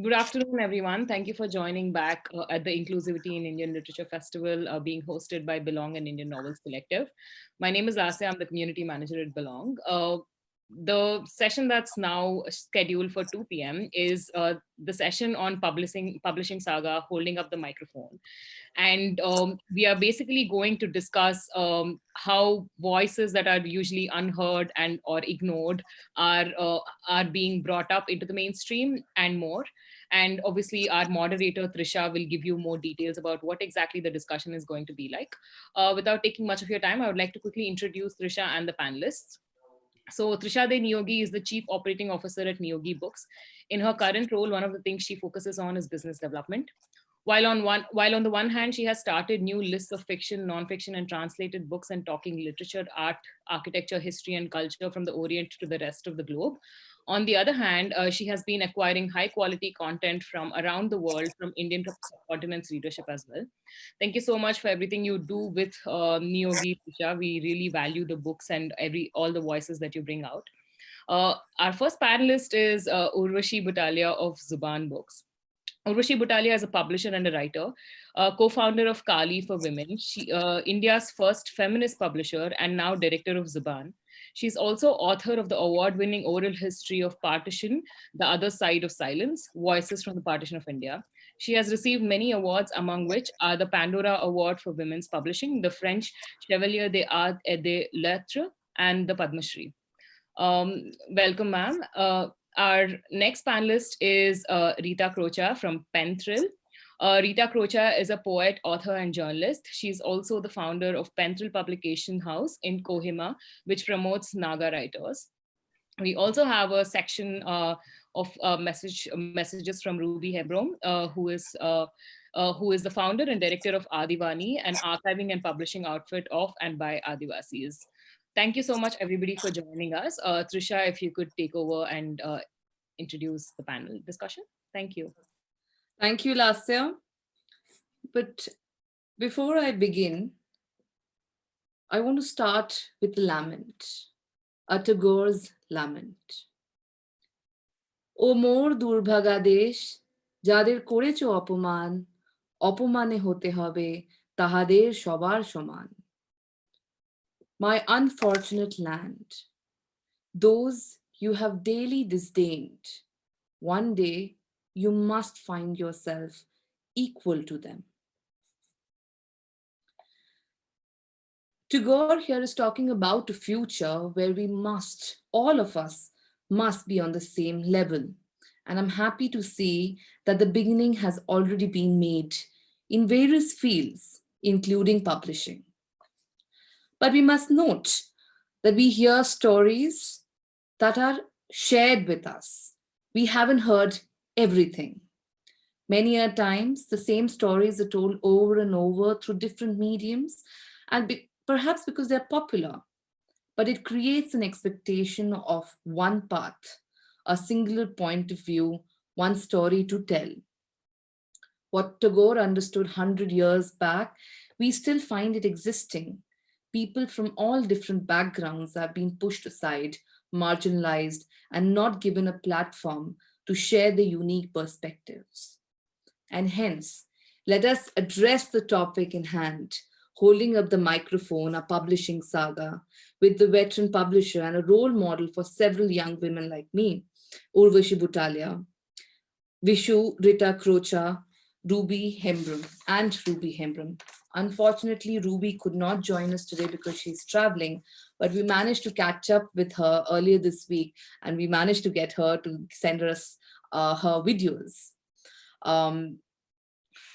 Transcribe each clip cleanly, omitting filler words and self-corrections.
Good afternoon, everyone. Thank you for joining back at the Inclusivity in Indian Literature Festival being hosted by Belong and Indian Novels Collective. My name is Asya. I'm the community manager at Belong. The session that's now scheduled for 2 p.m. is the session on publishing Saga, holding up the microphone. And we are basically going to discuss how voices that are usually unheard and or ignored are being brought up into the mainstream and more. And obviously, our moderator, Trisha, will give you more details about what exactly the discussion is going to be like. Without taking much of your time, I would like to quickly introduce Trisha and the panelists. So Trisha De Niyogi is the Chief Operating Officer at Niyogi Books. In her current role, one of the things she focuses on is business development. While on the one hand, she has started new lists of fiction, non-fiction, and translated books and talking literature, art, architecture, history, and culture from the Orient to the rest of the globe. On the other hand, she has been acquiring high quality content from around the world from Indian subcontinent's readership as well. Thank you so much for everything you do with Niyogi, Tisha. We really value the books and all the voices that you bring out. Our first panelist is Urvashi Butalia of Zuban Books. Urvashi Butalia is a publisher and a writer, co-founder of Kali for Women, India's first feminist publisher and now director of Zuban. She's also author of the award-winning oral history of Partition, The Other Side of Silence, Voices from the Partition of India. She has received many awards, among which are the Pandora Award for Women's Publishing, the French Chevalier des Arts et des Lettres, and the Padma Shri. Welcome, ma'am. Our next panelist is Rita Krocha from Penthrill. Rita Krocha is a poet, author, and journalist. She's also the founder of Penthrill Publication House in Kohima, which promotes Naga writers. We also have a section of messages from Ruby Hembrom, who is the founder and director of Adivani, an archiving and publishing outfit of and by Adivasis. Thank you so much, everybody, for joining us. Trisha, if you could take over and introduce the panel discussion. Thank you. Thank you, Lasya. But before I begin, I want to start with the lament, a Tagore's lament. O মোর দুর্ভাগা দেশ, যাদের করেছ অপমান, অপমানে হতে হবে তাহাদের সবার সমান. My unfortunate land, those you have daily disdained, one day you must find yourself equal to them. Tagore here is talking about a future where we must, all of us, must be on the same level. And I'm happy to see that the beginning has already been made in various fields, including publishing. But we must note that we hear stories that are shared with us. We haven't heard everything. Many a times, the same stories are told over and over through different mediums, and perhaps because they're popular, but it creates an expectation of one path, a singular point of view, one story to tell. What Tagore understood 100 years back, we still find it existing. People from all different backgrounds have been pushed aside, marginalized, and not given a platform to share their unique perspectives. And hence, let us address the topic in hand, holding up the microphone, a publishing saga, with the veteran publisher and a role model for several young women like me, Urvashi Butalia, Vishu, Rita Krocha, Ruby Hembrom. Unfortunately, Ruby could not join us today because she's traveling, but we managed to catch up with her earlier this week, and we managed to get her to send us her videos.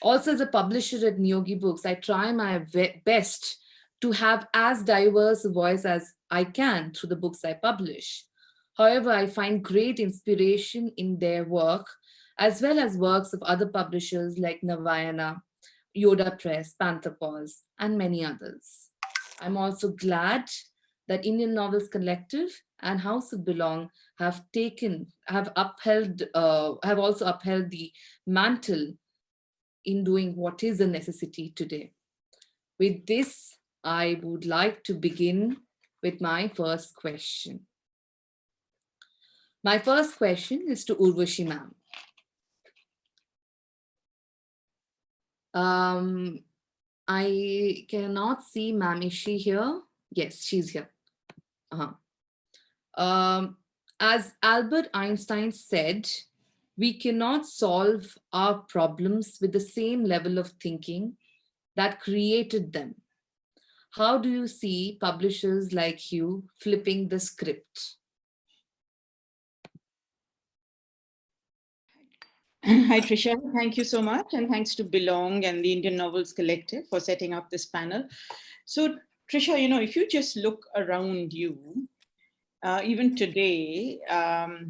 Also, as a publisher at Niyogi Books, I try my best to have as diverse a voice as I can through the books I publish. However, I find great inspiration in their work, as well as works of other publishers like Navayana, Yoda Press, Panther Paws, and many others. I'm also glad that Indian Novels Collective and House of Belong have also upheld the mantle in doing what is a necessity today. With this, I would like to begin with my first question. My first question is to Urvashi ma'am. Um, I cannot see Ma'am. Is she here? Yes, she's here. Uh-huh. Um, as Albert Einstein said, we cannot solve our problems with the same level of thinking that created them. How do you see publishers like you flipping the script? Hi, Trisha. Thank you so much. And thanks to Belong and the Indian Novels Collective for setting up this panel. So, Trisha, if you just look around you, even today,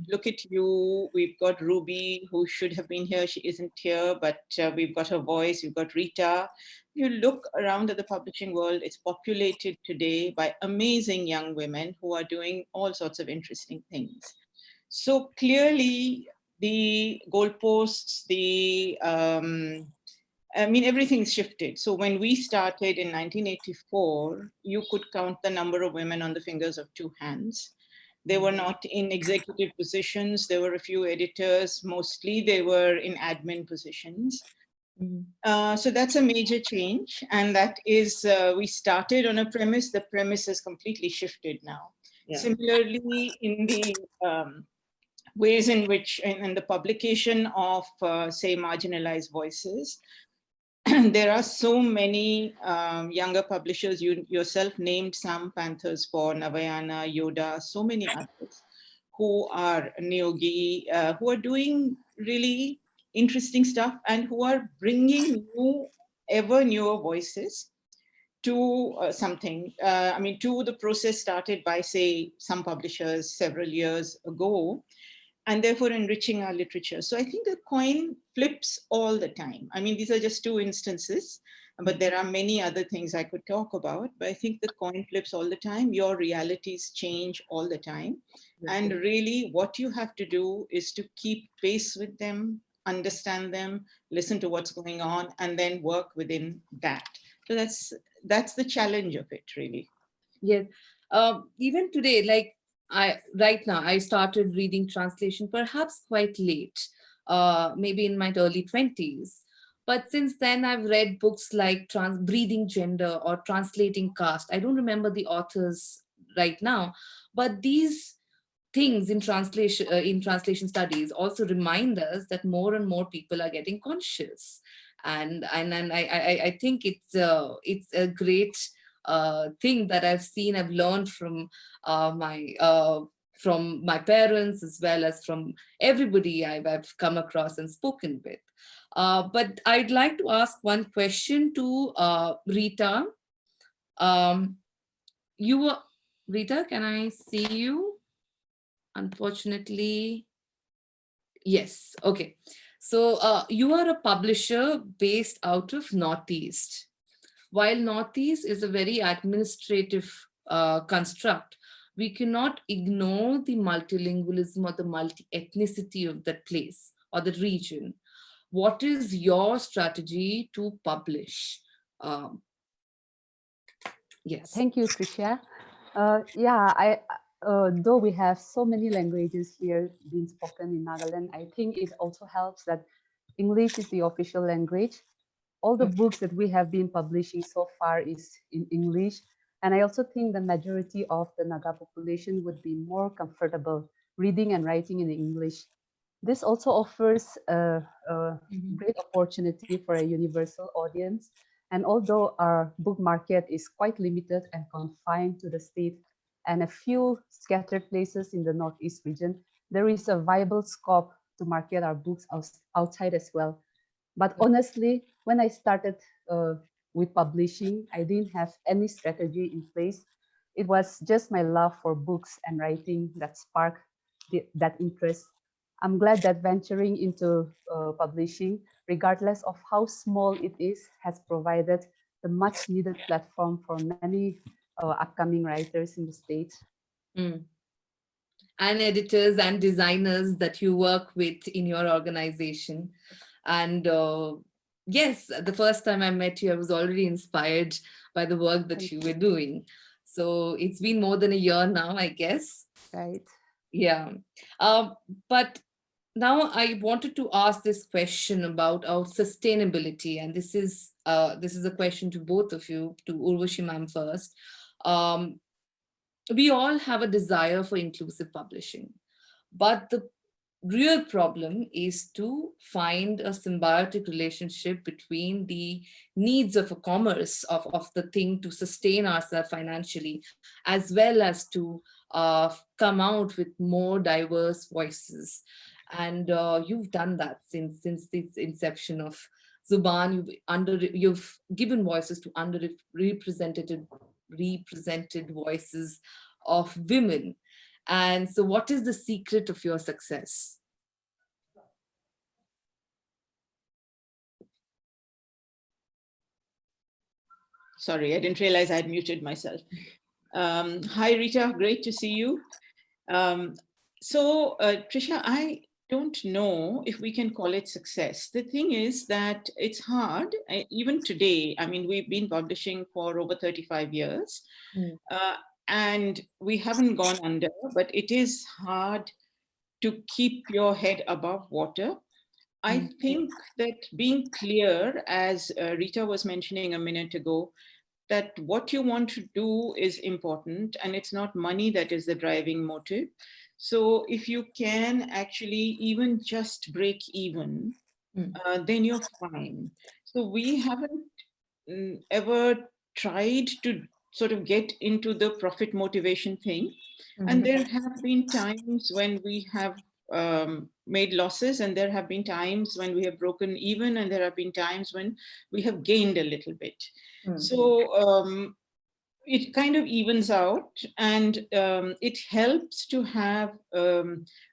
look at you. We've got Ruby, who should have been here. She isn't here, but we've got her voice. We've got Rita. You look around at the publishing world, it's populated today by amazing young women who are doing all sorts of interesting things. So clearly, the goalposts, everything's shifted. So when we started in 1984, you could count the number of women on the fingers of two hands. They were not in executive positions. There were a few editors. Mostly they were in admin positions. So that's a major change. And that is, we started on a premise. The premise has completely shifted now. Yeah. Similarly, in the ways in which, in the publication of, say, marginalized voices, there are so many younger publishers. You yourself named some, Panthers for Navayana, Yoda, so many others who are Niyogi, who are doing really interesting stuff and who are bringing ever newer voices to something. To the process started by, say, some publishers several years ago, and therefore enriching our literature. So I think the coin flips all the time. These are just two instances, but there are many other things I could talk about. But I think the coin flips all the time. Your realities change all the time. And really what you have to do is to keep pace with them, understand them, listen to what's going on, and then work within that. So that's the challenge of it, really. Yes. Even today, like right now, I started reading translation perhaps quite late, maybe in my early 20s. But since then, I've read books like Breathing Gender or Translating Caste. I don't remember the authors right now, but these things in translation studies also remind us that more and more people are getting conscious, and I think it's a great thing that I've learned from my parents as well as from everybody I've come across and spoken with. But I'd like to ask one question to Rita. Um, you were Rita, can I see you? Unfortunately, yes. Okay. So you are a publisher based out of Northeast. While Northeast is a very administrative construct, we cannot ignore the multilingualism or the multi-ethnicity of that place or the region. What is your strategy to publish? Um, yes. Thank you, Trisha. Though we have so many languages here being spoken in Nagaland, I think it also helps that English is the official language. All the books that we have been publishing so far is in English. And I also think the majority of the Naga population would be more comfortable reading and writing in English. This also offers a great opportunity for a universal audience. And although our book market is quite limited and confined to the state and a few scattered places in the Northeast region, there is a viable scope to market our books outside as well. But honestly, when I started with publishing, I didn't have any strategy in place. It was just my love for books and writing that sparked that interest. I'm glad that venturing into publishing, regardless of how small it is, has provided the much needed platform for many upcoming writers in the state. Mm. And editors and designers that you work with in your organization. And yes, the first time I met you, I was already inspired by the work that you were doing. So it's been more than a year now, I guess. Right. Yeah. But Now I wanted to ask this question about our sustainability, and this is a question to both of you, to Urvashi ma'am first. Um, we all have a desire for inclusive publishing, but the real problem is to find a symbiotic relationship between the needs of a commerce of the thing to sustain ourselves financially, as well as to come out with more diverse voices. And you've done that since the inception of Zuban. You've given voices to underrepresented voices of women. And so, what is the secret of your success? Sorry, I didn't realize I had muted myself. Hi, Rita, great to see you. Trisha, I don't know if we can call it success. The thing is that it's hard, even today. I mean, we've been publishing for over 35 years, and we haven't gone under, but it is hard to keep your head above water. I think that being clear, as Rita was mentioning a minute ago, that what you want to do is important, and it's not money that is the driving motive. So if you can actually even just break even, then you're fine. So we haven't ever tried to sort of get into the profit motivation thing. And there have been times when we have made losses, and there have been times when we have broken even, and there have been times when we have gained a little bit. So it kind of evens out, and it helps to have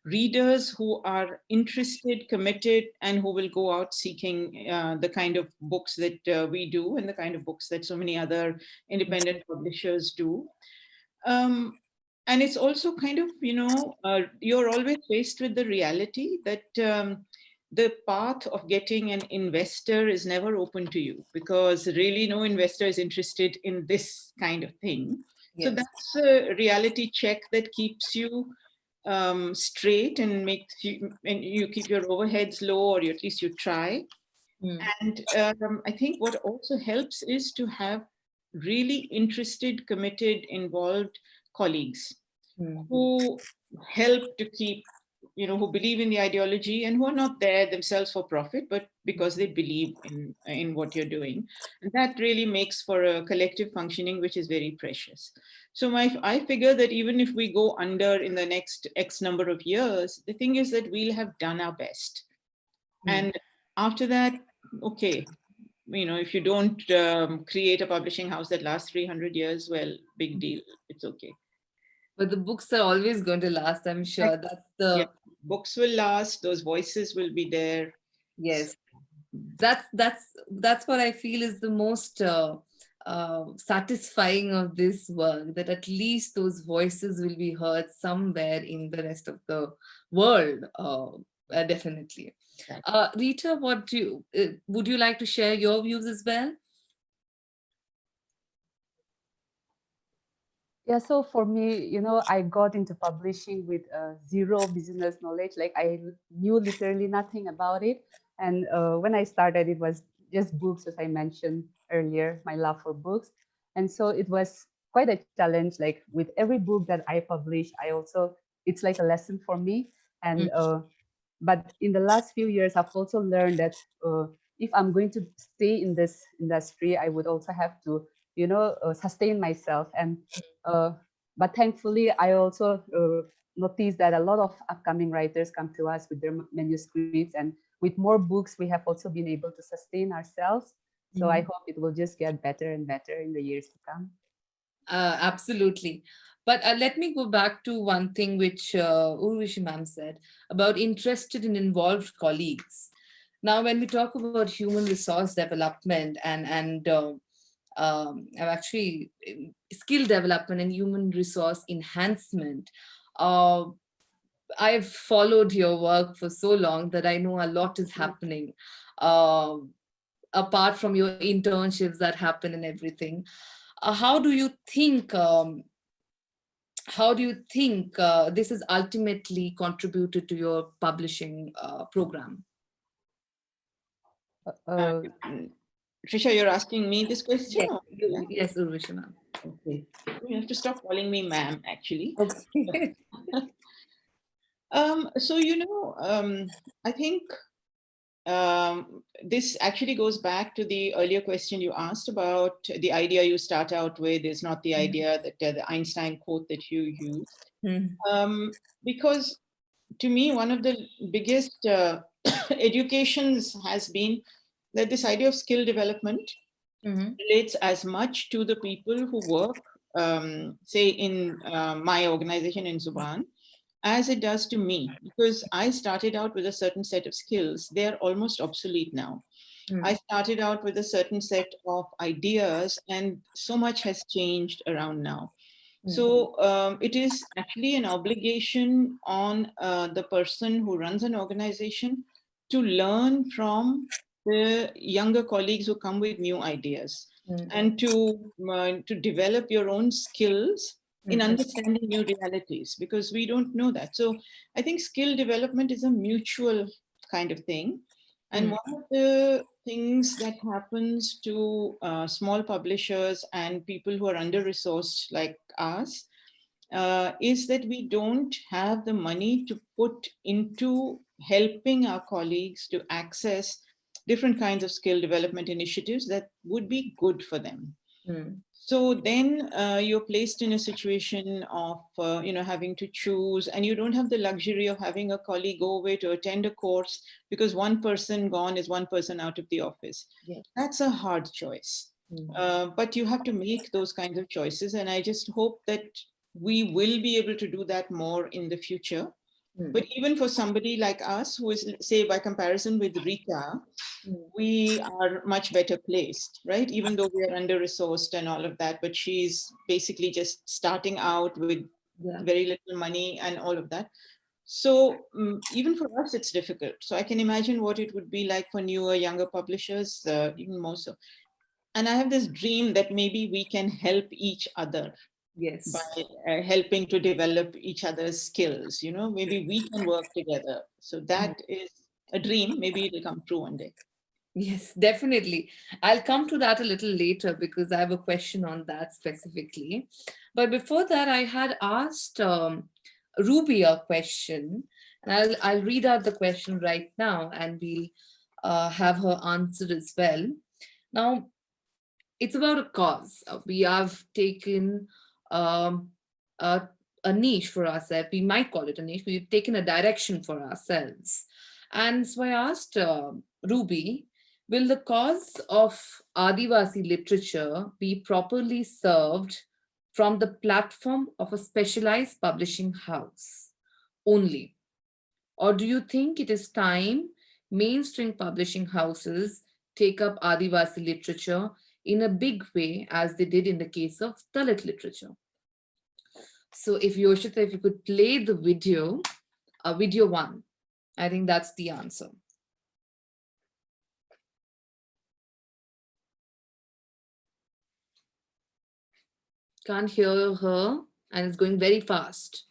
readers who are interested, committed, and who will go out seeking the kind of books that we do, and the kind of books that so many other independent publishers do. And it's also kind of, you're always faced with the reality that the path of getting an investor is never open to you, because really no investor is interested in this kind of thing. Yes. So that's a reality check that keeps you straight and makes you, and you keep your overheads low, or at least you try. And I think what also helps is to have really interested, committed, involved colleagues who help to keep, who believe in the ideology, and who are not there themselves for profit, but because they believe in what you're doing. And that really makes for a collective functioning, which is very precious. So I figure that even if we go under in the next X number of years, the thing is that we'll have done our best. And after that, okay, if you don't create a publishing house that lasts 300 years, well, big deal, it's okay. But the books are always going to last, I'm sure. Books will last, those voices will be there. Yes. That's what I feel is the most satisfying of this work, that at least those voices will be heard somewhere in the rest of the world. Definitely. Rita, would you like to share your views as well? Yeah, so for me, I got into publishing with zero business knowledge. Like I knew literally nothing about it. And when I started, it was just books, as I mentioned earlier, my love for books. And so it was quite a challenge. Like with every book that I publish, it's like a lesson for me. And but in the last few years, I've also learned that if I'm going to stay in this industry, I would also have to, sustain myself. And but thankfully, I also noticed that a lot of upcoming writers come to us with their manuscripts, and with more books, we have also been able to sustain ourselves. So I hope it will just get better and better in the years to come. Absolutely. But let me go back to one thing which Urvashi ma'am said about interested and involved colleagues. Now, when we talk about human resource development actually skill development and human resource enhancement, I've followed your work for so long that I know a lot is happening. Apart from your internships that happen and everything, how do you think how do you think this has ultimately contributed to your publishing program? Uh, Uh, Trisha, you're asking me this question? Yes, Or, yeah? yes, Urvashi ma'am. Okay. You have to stop calling me ma'am, actually. Okay. So, I think this actually goes back to the earlier question you asked about the idea you start out with is not the idea that the Einstein quote that you used. Mhm. Because to me, one of the biggest educations has been that this idea of skill development Mhm. relates as much to the people who work, say, in my organization in Zuban, as it does to me, because I started out with a certain set of skills. They're almost obsolete now. I Mhm. started out with a certain set of ideas, and so much has changed around now. So it is actually an obligation on the person who runs an organization to learn from the younger colleagues who come with new ideas Mhm. and to develop your own skills in Mhm. understanding new realities, because we don't know that. So I think skill development is a mutual kind of thing. And Mhm. one of the things that happens to small publishers and people who are under resourced like us is that we don't have the money to put into helping our colleagues to access different kinds of skill development initiatives that would be good for them. Mhm. So then you're placed in a situation of having to choose, and you don't have the luxury of having a colleague go away to attend a course because one person gone is one person out of the office. Yes. That's a hard choice. Mhm. But you have to make those kinds of choices, and I just hope that we will be able to do that more in the future. Mhm. But even for somebody like us, who is, say, by comparison with Rita, Mhm. we are much better placed, right? Even though we are under resourced and all of that, but she's basically just starting out with Yeah. very little money and all of that. So even for us, it's difficult. So I can imagine what it would be like for newer, younger publishers, even more so. And I have this dream that maybe we can help each other by Yes. helping to develop each other's skills. Maybe we can work together. So Mhm. that is a dream. Maybe it'll come true one day. Yes, definitely. I'll come to that a little later because I have a question on that specifically. But before that, I had asked Ruby a question, and I'll read out the question right now, and we'll have her answer as well. Now, it's about a cause. We have taken um, a, a niche for ourselves. We might call it a niche. We've taken a direction for ourselves. And so I asked Ruby, will the cause of Adivasi literature be properly served from the platform of a specialized publishing house only? Or do you think it is time mainstream publishing houses take up Adivasi literature in a big way as they did in the case of Dalit literature? So if Yoshita, if you could play the video, video one, I think that's the answer. Can't hear her and it's going very fast.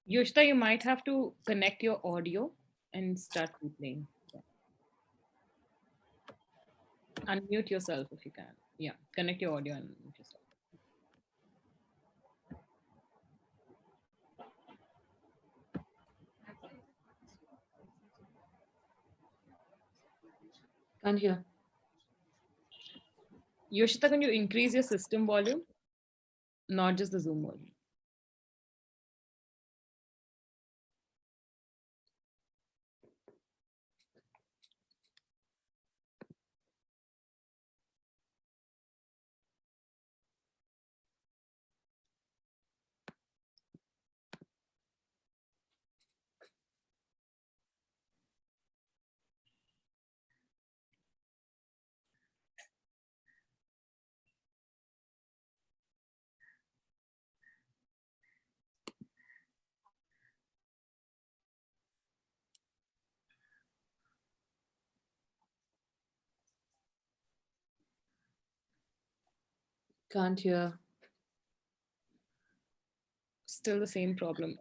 Yoshita, you might have to connect your audio and start replaying. Yeah. Unmute yourself if you can. Yeah, connect your audio and unmute yourself. Can't hear. Yoshita, can you increase your system volume? Not just the Zoom volume. Can't hear. Still the same problem.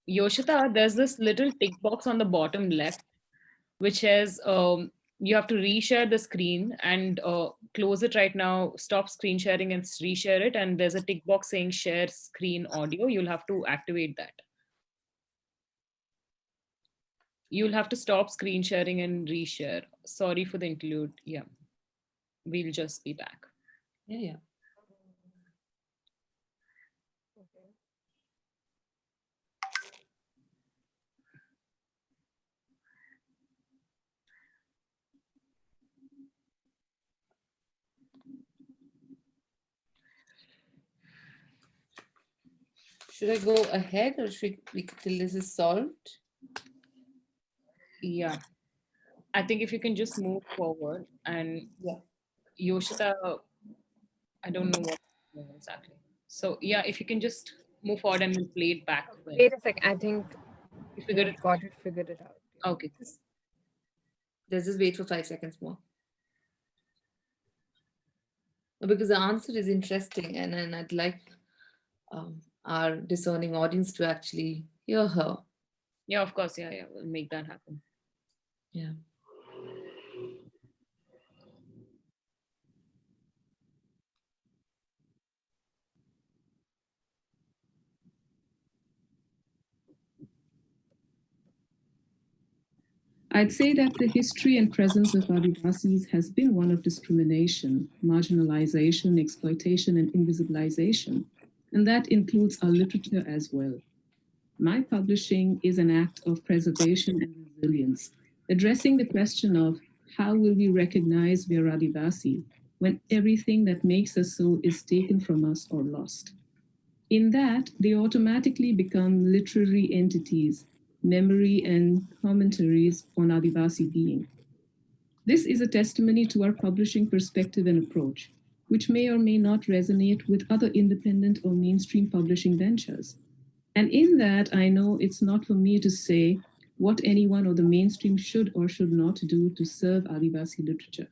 Yoshita, there's this little tick box on the bottom left, which says you have to reshare the screen and close it right now. Stop screen sharing and reshare it. And there's a tick box saying share screen audio. You'll have to activate that. You'll have to stop screen sharing and reshare. Sorry for the interlude. Yeah, we'll just be back. Yeah. Should I go ahead or should we till this is solved? Yeah. I think if you can just move forward and Yoshita, I don't know what exactly. So yeah, if you can just move forward and we'll play it back. Wait a second. I think you figured it got it figured it out. Okay. Let's just wait for 5 seconds more. Because the answer is interesting and I'd like our discerning audience to actually hear her. Yeah, of course. Yeah, we'll make that happen. Yeah. I'd say that the history and presence of Adivasis has been one of discrimination, marginalization, exploitation, and invisibilization, and that includes our literature as well. My publishing is an act of preservation and resilience, addressing the question of how will we recognize we are Adivasi when everything that makes us so is taken from us or lost. In that, they automatically become literary entities, memory and commentaries on Adivasi being. This is a testimony to our publishing perspective and approach, which may or may not resonate with other independent or mainstream publishing ventures. And in that, I know it's not for me to say what anyone or the mainstream should or should not do to serve Adivasi literature.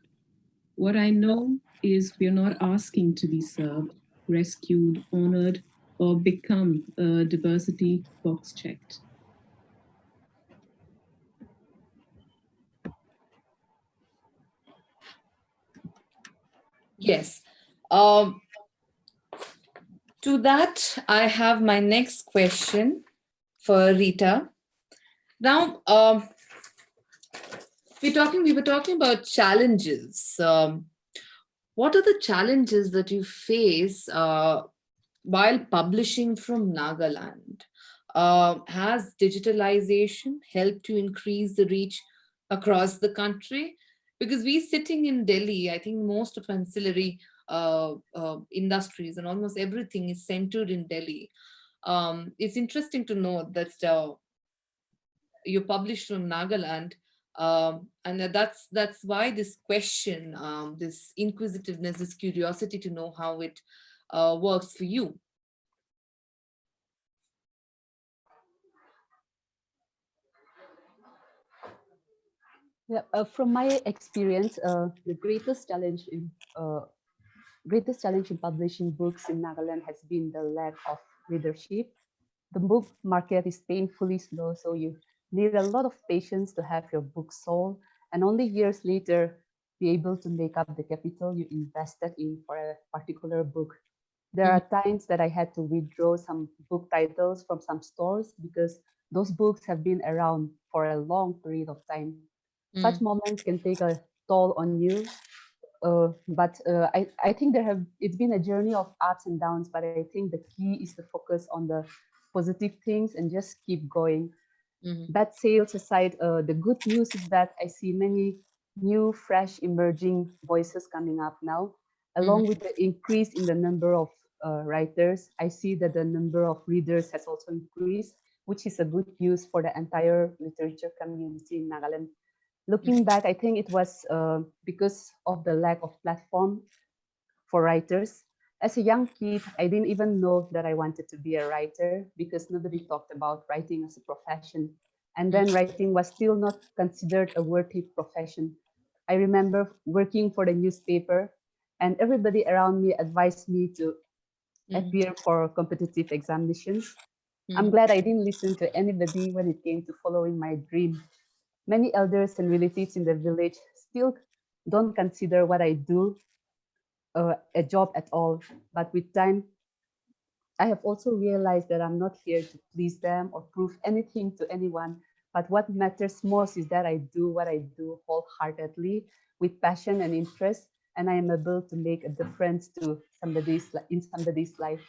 What I know is we're not asking to be served, rescued, honored, or become a diversity box checked. Yes. To that, I have my next question for Rita. Now, we were talking about challenges. What are the challenges that you face while publishing from Nagaland? Has digitalization helped you increase the reach across the country? Because we sitting in Delhi, I think most of ancillary industries and almost everything is centered in Delhi. It's interesting to know that you published from Nagaland, and that's why this question, this inquisitiveness, this curiosity to know how it works for you. Yeah, from my experience, the greatest challenge in publishing books in Nagaland has been the lack of readership. The book market is painfully slow, so you need a lot of patience to have your book sold, and only years later be able to make up the capital you invested in for a particular book. There are times that I had to withdraw some book titles from some stores because those books have been around for a long period of time. Such moments can take a toll on you. But I think it's been a journey of ups and downs, but I think the key is to focus on the positive things and just keep going. Bad sales aside, the good news is that I see many new, fresh, emerging voices coming up now. Along with the increase in the number of writers, I see that the number of readers has also increased, which is a good news for the entire literature community in Nagaland. Looking back, I think it was because of the lack of platform for writers. As a young kid, I didn't even know that I wanted to be a writer because nobody talked about writing as a profession. And then writing was still not considered a worthy profession. I remember working for the newspaper and everybody around me advised me to appear for competitive examinations. I'm glad I didn't listen to anybody when it came to following my dream. Many elders and relatives in the village still don't consider what I do a job at all. But with time, I have also realized that I'm not here to please them or prove anything to anyone. But what matters most is that I do what I do wholeheartedly with passion and interest, and I am able to make a difference to somebody's life.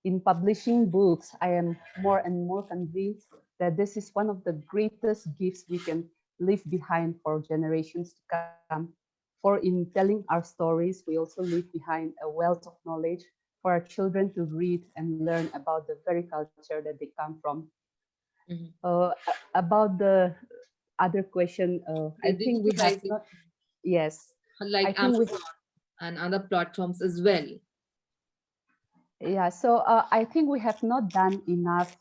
In publishing books, I am more and more convinced that this is one of the greatest gifts we can leave behind for generations to come. For in telling our stories, we also leave behind a wealth of knowledge for our children to read and learn about the very culture that they come from. About the other question, The I think we have digitalization, not, yes, I like think we, Amazon and other platforms as well. yeah, so I think we have not done enough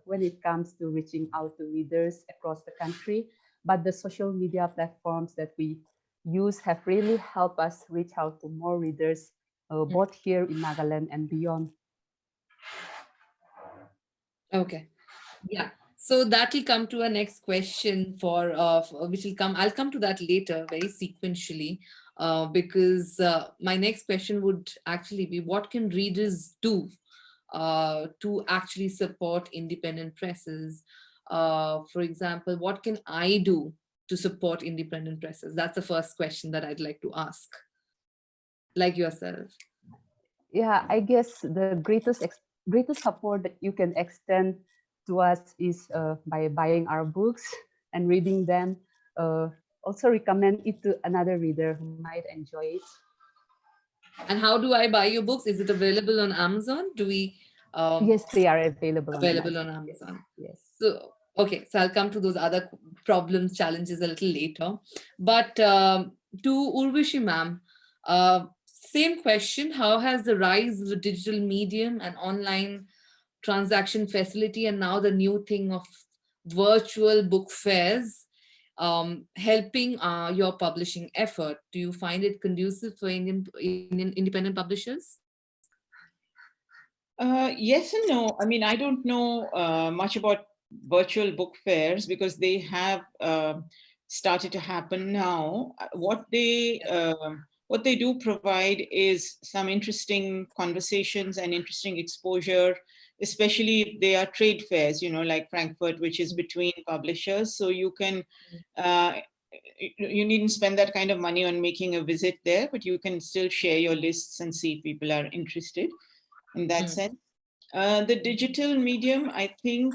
when it comes to reaching out to readers across the country, but the social media platforms that we use have really helped us reach out to more readers, both here in Nagaland and beyond. Okay. Yeah. So that will come to our next question which will come. I'll come to that later, very sequentially, because my next question would actually be, what can readers do to actually support independent presses? For example, what can I do to support independent presses? That's the first question that I'd like to ask, like yourself. Yeah, I guess the greatest support that you can extend to us is by buying our books and reading them. Also recommend it to another reader who might enjoy it. And how do I buy your books? Is it available on Amazon? Do we Yes, they are available on available Amazon. on Amazon? Yes. So, okay, so I'll come to those other problems, challenges a little later. But to Urvashi ma'am, same question. How has the rise of the digital medium and online transaction facility and now the new thing of virtual book fairs helping your publishing effort? Do you find it conducive for Indian independent publishers? Yes and no. I mean, I don't know much about virtual book fairs because they have started to happen now. What they do provide is some interesting conversations and interesting exposure, especially if they are trade fairs, like Frankfurt, which is between publishers. So you can, you needn't spend that kind of money on making a visit there, but you can still share your lists and see if people are interested in that sense. The digital medium, I think,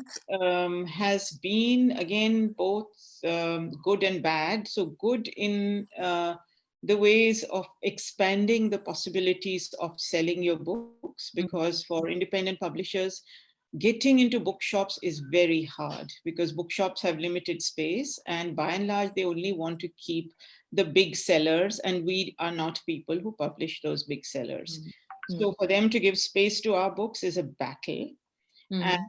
has been, again, both good and bad. So good in the ways of expanding the possibilities of selling your books, because for independent publishers, getting into bookshops is very hard because bookshops have limited space, and by and large, they only want to keep the big sellers, and we are not people who publish those big sellers. So for them to give space to our books is a battle. And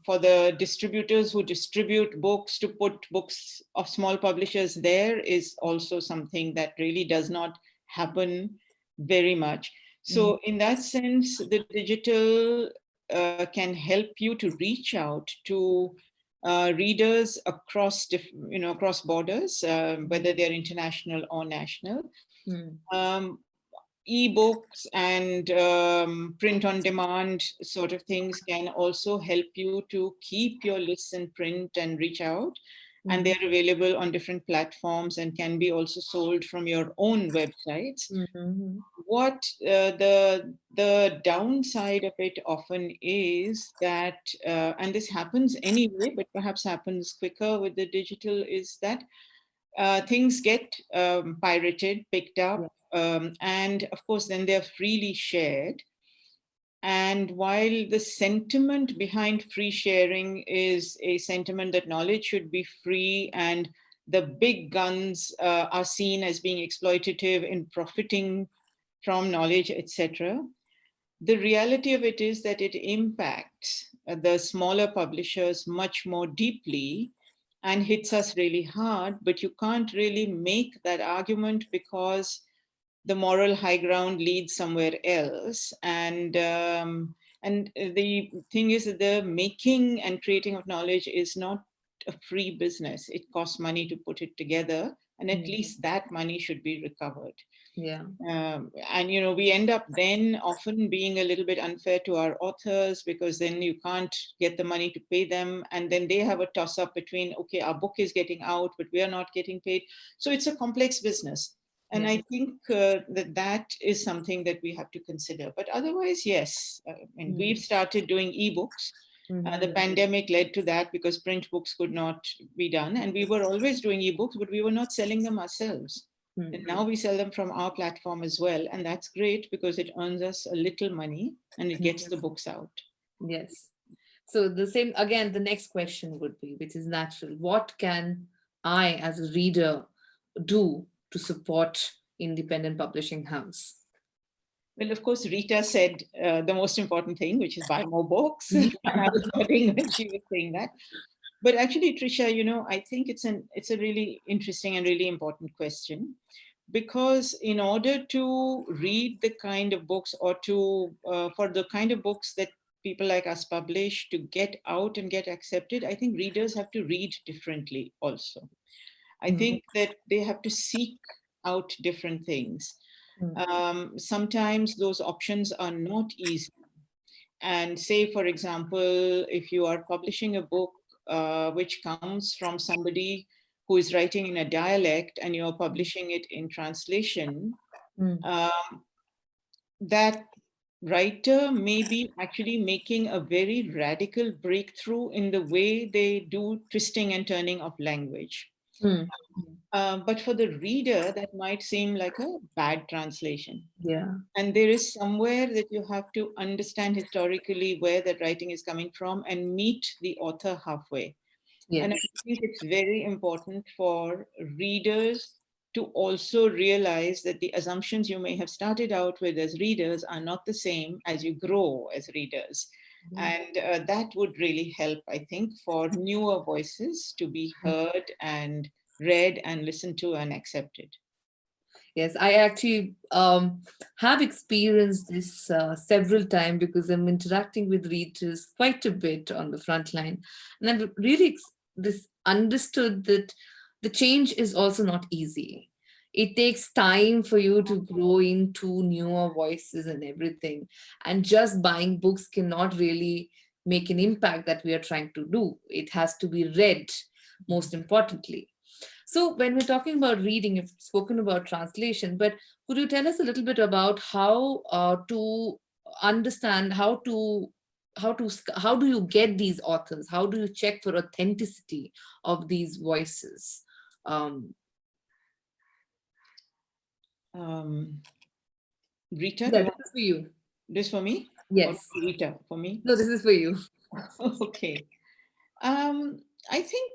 for the distributors who distribute books, to put books of small publishers there is also something that really does not happen very much. So in that sense, the digital can help you to reach out to readers across across borders, whether they're international or national. E-books and print on demand sort of things can also help you to keep your lists in print and reach out. And they're available on different platforms and can be also sold from your own websites. What the downside of it often is that, and this happens anyway, but perhaps happens quicker with the digital, is that things get pirated, picked up, and of course, then they're freely shared. And while the sentiment behind free sharing is a sentiment that knowledge should be free and the big guns are seen as being exploitative in profiting from knowledge, etc., the reality of it is that it impacts the smaller publishers much more deeply and hits us really hard, but you can't really make that argument because the moral high ground leads somewhere else. And the thing is that the making and creating of knowledge is not a free business. It costs money to put it together, and at least that money should be recovered. Yeah. And we end up then often being a little bit unfair to our authors, because then you can't get the money to pay them, and then they have a toss up between, okay, our book is getting out but we are not getting paid. So it's a complex business, and I think that is something that we have to consider. But otherwise, yes, and we've started doing ebooks. The pandemic led to that, because print books could not be done, and we were always doing ebooks, but we were not selling them ourselves. And now we sell them from our platform as well. And that's great, because it earns us a little money and it gets the books out. Yes. So the same, again, the next question would be, which is natural. What can I as a reader do to support independent publishing house? Well, of course, Rita said the most important thing, which is buy more books. I was nodding when she was saying that. But actually, Trisha, I think it's a really interesting and really important question, because in order to read the kind of books, or to for the kind of books that people like us publish to get out and get accepted, I think readers have to read differently also. I think that they have to seek out different things. Sometimes those options are not easy. And say, for example, if you are publishing a book which comes from somebody who is writing in a dialect, and you're publishing it in translation, that writer may be actually making a very radical breakthrough in the way they do twisting and turning of language. But for the reader, that might seem like a bad translation. Yeah. And there is somewhere that you have to understand historically where that writing is coming from and meet the author halfway. Yes. And I think it's very important for readers to also realize that the assumptions you may have started out with as readers are not the same as you grow as readers. And that would really help, I think, for newer voices to be heard and read and listened to and accepted. Yes, I actually have experienced this several times, because I'm interacting with readers quite a bit on the front line. And I've really understood that the change is also not easy. It takes time for you to grow into newer voices and everything. And just buying books cannot really make an impact that we are trying to do. It has to be read, most importantly. So when we're talking about reading, you've spoken about translation, but could you tell us a little bit about how to understand, how do you get these authors? How do you check for authenticity of these voices? Rita, yeah, this is for you. This for me? Yes. Or Rita, for me? No, this is for you. Okay. I think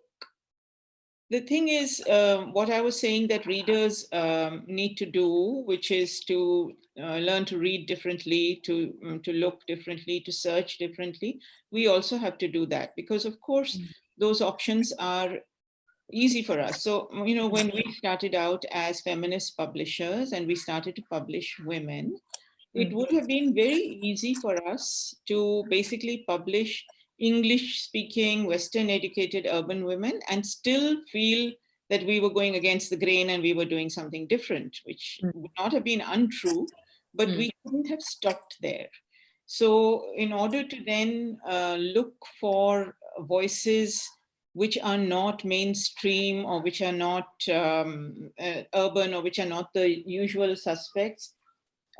the thing is, what I was saying that readers need to do, which is to learn to read differently, to look differently, to search differently. We also have to do that, because of course, those options are easy for us. So, when we started out as feminist publishers and we started to publish women, it would have been very easy for us to basically publish English-speaking, Western-educated urban women and still feel that we were going against the grain and we were doing something different, which would not have been untrue, but we couldn't have stopped there. So in order to then look for voices which are not mainstream, or which are not urban, or which are not the usual suspects,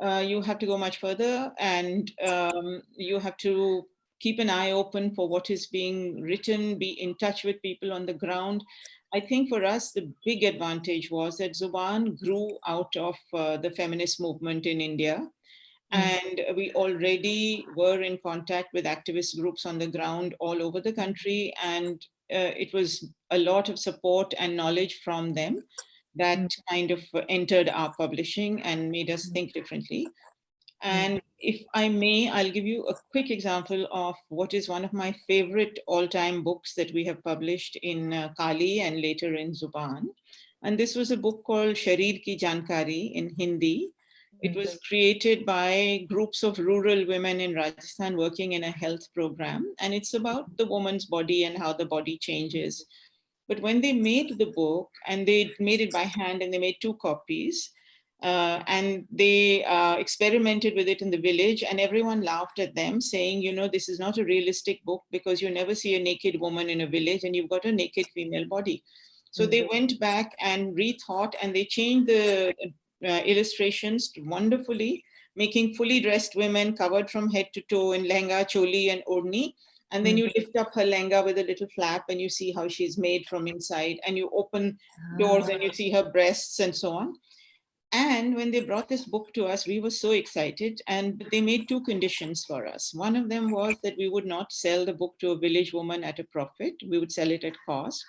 you have to go much further, and you have to keep an eye open for what is being written, be in touch with people on the ground. I think for us, the big advantage was that Zuban grew out of the feminist movement in India. And we already were in contact with activist groups on the ground all over the country. And it was a lot of support and knowledge from them that kind of entered our publishing and made us think differently. And if I may, I'll give you a quick example of what is one of my favorite all-time books that we have published in Kali and later in Zuban. And this was a book called Sharirki Jankari in Hindi. It was created by groups of rural women in Rajasthan working in a health program. And it's about the woman's body and how the body changes. But when they made the book, and they made it by hand, and they made 2 copies, and they experimented with it in the village, and everyone laughed at them, saying, you know, this is not a realistic book because you never see a naked woman in a village and you've got a naked female body. So they went back and rethought, and they changed the illustrations wonderfully, making fully dressed women covered from head to toe in lehenga, choli, and orni. And then you lift up her lehenga with a little flap, and you see how she's made from inside. And you open doors, and you see her breasts, and so on. And when they brought this book to us, we were so excited. And they made 2 conditions for us. One of them was that we would not sell the book to a village woman at a profit. We would sell it at cost.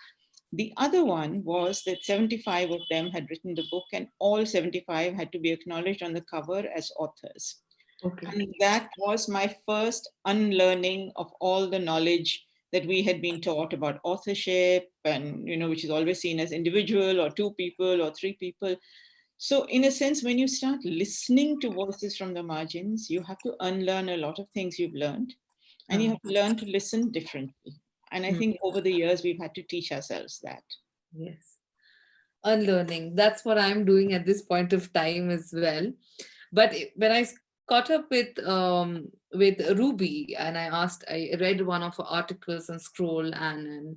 The other one was that 75 of them had written the book, and all 75 had to be acknowledged on the cover as authors. Okay. And that was my first unlearning of all the knowledge that we had been taught about authorship, and, you know, which is always seen as individual or 2 people or 3 people. So in a sense, when you start listening to voices from the margins, you have to unlearn a lot of things you've learned, and you have to learn to listen differently. And I think over the years, we've had to teach ourselves that. Yes. Unlearning. That's what I'm doing at this point of time as well. But when I caught up with Ruby, and I read one of her articles on Scroll, and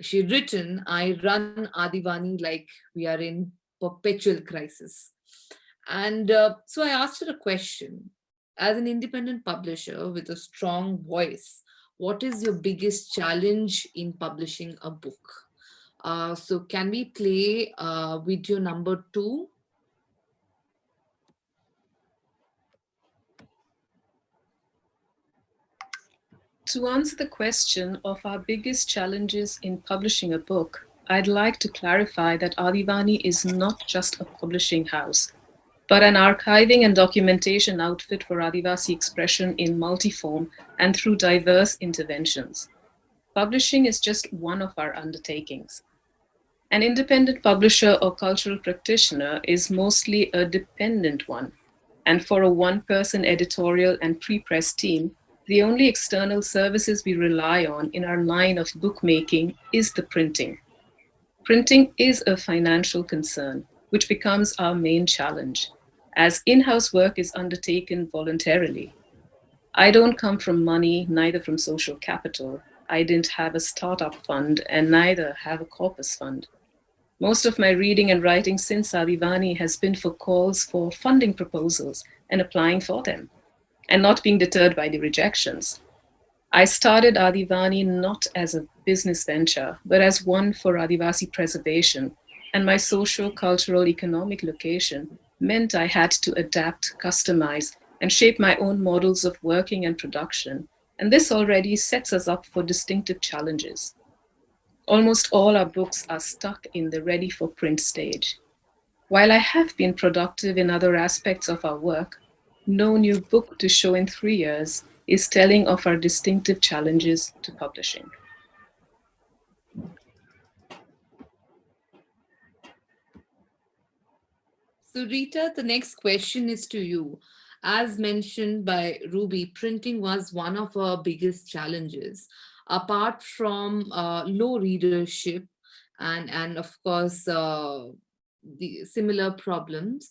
she written, I run Adivani like we are in perpetual crisis. And so I asked her a question. As an independent publisher with a strong voice, what is your biggest challenge in publishing a book? So can we play video number 2? To answer the question of our biggest challenges in publishing a book, I'd like to clarify that Adivani is not just a publishing house, but an archiving and documentation outfit for Adivasi expression in multiform and through diverse interventions. Publishing is just one of our undertakings. An independent publisher or cultural practitioner is mostly a dependent one, and for a one-person editorial and pre-press team, the only external services we rely on in our line of bookmaking is the printing. Printing is a financial concern, which becomes our main challenge, as in-house work is undertaken voluntarily. I don't come from money, neither from social capital. I didn't have a startup fund and neither have a corpus fund. Most of my reading and writing since Adivani has been for calls for funding proposals and applying for them, and not being deterred by the rejections. I started Adivani not as a business venture, but as one for Adivasi preservation, and my social, cultural, economic location meant I had to adapt, customize, and shape my own models of working and production, and this already sets us up for distinctive challenges. Almost all our books are stuck in the ready for print stage. While I have been productive in other aspects of our work, no new book to show in 3 years is telling of our distinctive challenges to publishing. So, Rita, the next question is to you. As mentioned by Ruby, printing was one of our biggest challenges. Apart from low readership and of course, the similar problems,